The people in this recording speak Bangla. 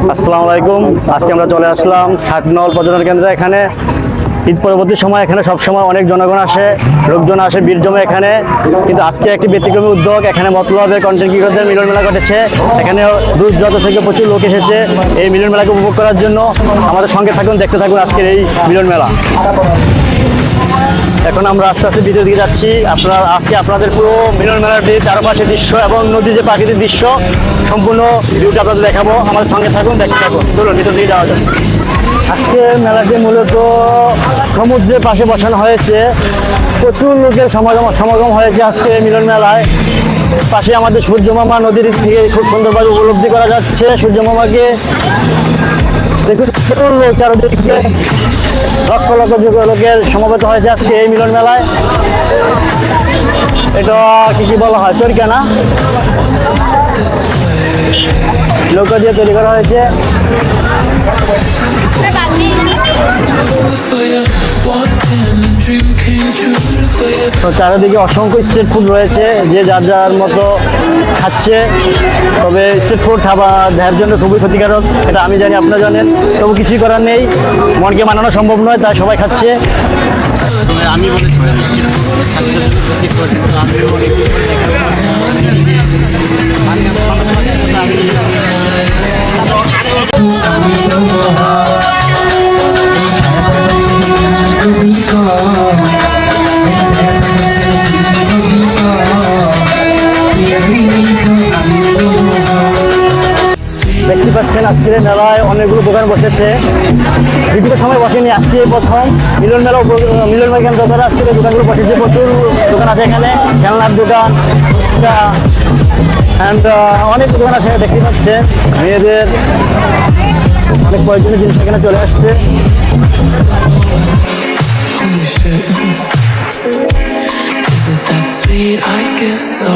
আসসালামু আলাইকুম। আজকে আমরা চলে আসলাম ষাটনল পর্যটন কেন্দ্রে। এখানে ঈদ পরবর্তী সময় এখানে সবসময় অনেক জনগণ আসে, লোকজন আসে, ভিড় জমে এখানে। কিন্তু আজকে একটি ব্যতিক্রমী উদ্যোগ, এখানে মতলবে কন্টেন্ট ক্রিয়েটরদের মিলন মেলা ঘটেছে। এখানে দূর দূরান্ত থেকে প্রচুর লোক এসেছে এই মিলন মেলাকে উপভোগ করার জন্য। আমাদের সঙ্গে থাকুন, দেখতে থাকুন আজকের এই মিলন মেলা। এখন আমরা আস্তে আস্তে ভিতরের দিকে যাচ্ছি। আজকে আপনাদের পুরো মিলন মেলাটির চারপাশের দৃশ্য এবং নদীর যে প্রাকৃতিক দৃশ্য সম্পূর্ণ ভিউটা আপনাদের দেখাবো। আমাদের সঙ্গে থাকুন, দেখতে থাকুন। চলুন ভিতর দিকে যাওয়া যাবে। আজকে মেলাটি মূলত সমুদ্রের পাশে বসানো হয়েছে। প্রচুর লোকের সমাগম হয়েছে আজকে মিলন মেলায়। পাশে আমাদের সূর্যমামা নদীর থেকে খুব সুন্দরভাবে উপলব্ধি করা যাচ্ছে সূর্যমামাকে। দেখুন প্রচুর লোক, চারিদিকে লক্ষ লক্ষ লোকের সমবেত হয়েছে আজকে এই মিলন মেলায়। এটা কি বলা হয়, চরকা না, নৌকা দিয়ে তৈরি করা হয়েছে। তো চারিদিকে অসংখ্য স্ট্রিট ফুড রয়েছে, যে যার যার মতো খাচ্ছে। তবে স্ট্রিট ফুড দেহের জন্য খুবই ক্ষতিকারক, এটা আমি জানি, আপনারা জানেন। তবু কিছুই করার নেই, মনকে মানানো সম্ভব নয়, তাই সবাই খাচ্ছে। আমি দেখতে পাচ্ছেন আজকের মেলায় অনেকগুলো দোকান বসেছে, বিভিন্ন সময় বসেনি, আজকে প্রথম মিলন মেলা কেন্দ্র করে আজকে দোকানগুলো বসেছে। প্রচুর দোকান আছে এখানে, খেলনার দোকান অ্যান্ড অনেক দোকান আছে। দেখতে পাচ্ছেন মেয়েদের অনেক প্রয়োজনীয় জিনিস এখানে চলে আসছে। Is it that sweet? I guess so.